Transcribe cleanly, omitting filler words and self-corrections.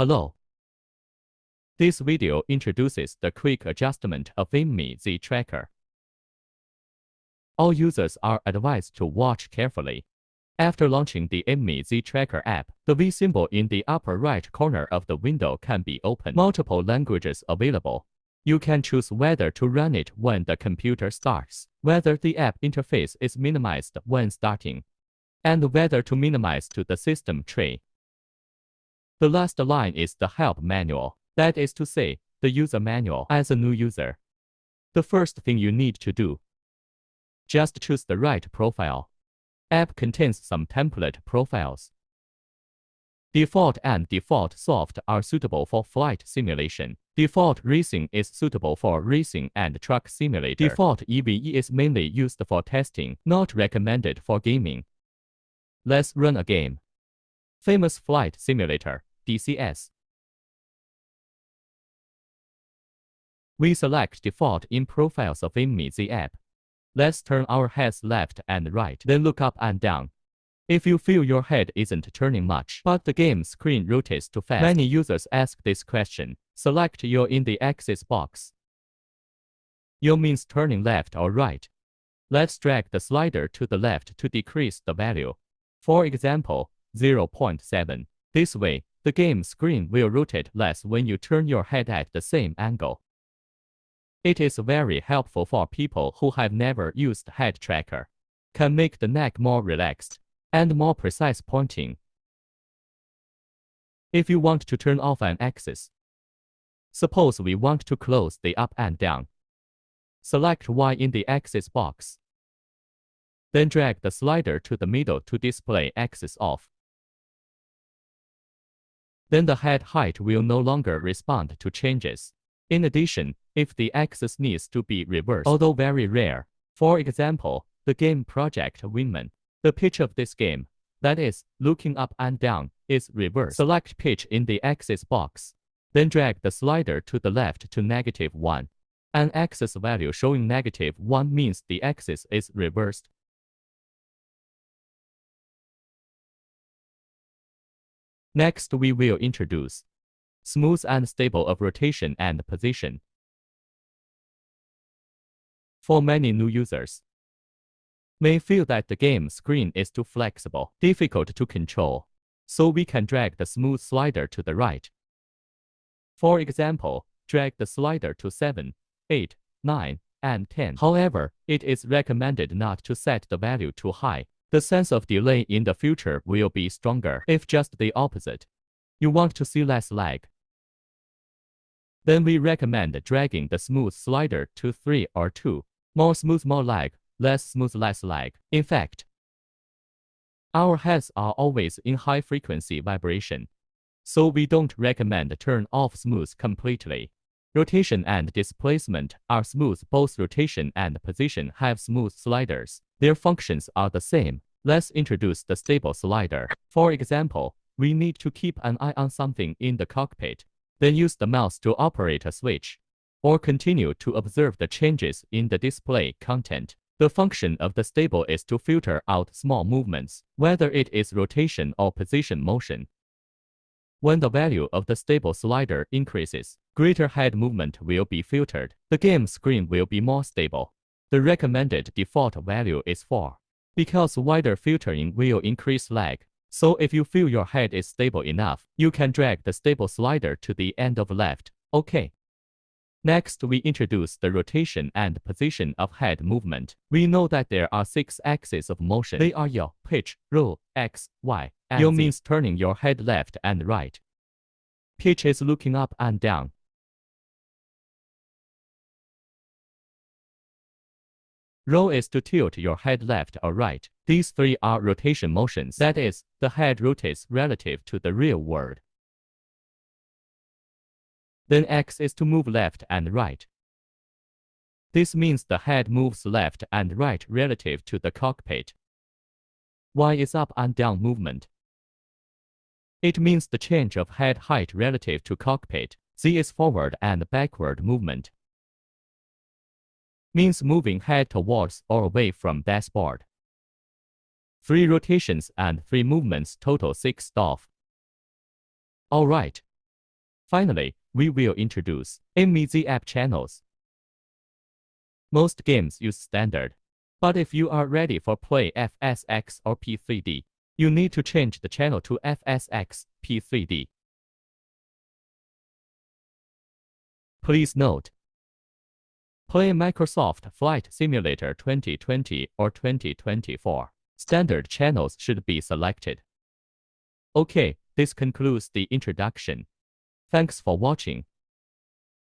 Hello. This video introduces the quick adjustment of Aimxy tracker. All users are advised to watch carefully. After launching the Aimxy tracker app, the V symbol in the upper right corner of the window can be opened. Multiple languages available. You can choose whether to run it when the computer starts, whether the app interface is minimized when starting, and whether to minimize to the system tray. The last line is the help manual, that is to say, the user manual as a new user. The first thing you need to do, just choose the right profile. App contains some template profiles. Default and Default Soft are suitable for flight simulation. Default Racing is suitable for racing and truck simulator. Default EVE is mainly used for testing, not recommended for gaming. Let's run a game. Famous Flight Simulator, DCS. We select Default in Profiles of Aimxy app. Let's turn our heads left and right, then look up and down. If you feel your head isn't turning much, but the game screen rotates too fast, many users ask this question. Select your in the axis box. Your means turning left or right. Let's drag the slider to the left to decrease the value. For example, 0.7. This way, the game screen will rotate less when you turn your head at the same angle. It is very helpful for people who have never used head tracker. Can make the neck more relaxed and more precise pointing. If you want to turn off an axis, suppose we want to close the up and down. Select Y in the axis box. Then drag the slider to the middle to display axis off. Then the head height will no longer respond to changes. In addition, if the axis needs to be reversed, although very rare, for example, the game Project Wingman, the pitch of this game, that is, looking up and down, is reversed. Select pitch in the axis box. Then drag the slider to the left to -1. An axis value showing -1 means the axis is reversed. Next, we will introduce smooth and stable of rotation and position. For many new users, may feel that the game screen is too flexible, difficult to control, so we can drag the smooth slider to the right. For example, drag the slider to 7, 8, 9, and 10. However, it is recommended not to set the value too high. The sense of delay in the future will be stronger if just the opposite. You want to see less lag. Then we recommend dragging the smooth slider to 3 or 2. More smooth, more lag, less smooth, less lag. In fact, our heads are always in high frequency vibration, so we don't recommend turn off smooth completely. Rotation and displacement are smooth. Both rotation and position have smooth sliders. Their functions are the same. Let's introduce the stable slider. For example, we need to keep an eye on something in the cockpit, then use the mouse to operate a switch, or continue to observe the changes in the display content. The function of the stable is to filter out small movements, whether it is rotation or position motion. When the value of the stable slider increases, greater head movement will be filtered. The game screen will be more stable. The recommended default value is 4. Because wider filtering will increase lag, so if you feel your head is stable enough, you can drag the stable slider to the end of left. OK. Next, we introduce the rotation and position of head movement. We know that there are 6 axes of motion. They are yaw, pitch, roll, X, Y, and yaw means turning your head left and right. Pitch is looking up and down. Roll is to tilt your head left or right. These 3 are rotation motions, that is, the head rotates relative to the real world. Then X is to move left and right. This means the head moves left and right relative to the cockpit. Y is up and down movement. It means the change of head height relative to cockpit. Z is forward and backward movement. Means moving head towards or away from dashboard. 3 rotations and 3 movements total 6 off. Alright. Finally, we will introduce AimxyZ app channels. Most games use standard, but if you are ready for play FSX or P3D, you need to change the channel to FSX P3D. Please note, play Microsoft Flight Simulator 2020 or 2024. Standard channels should be selected. Okay, this concludes the introduction. Thanks for watching.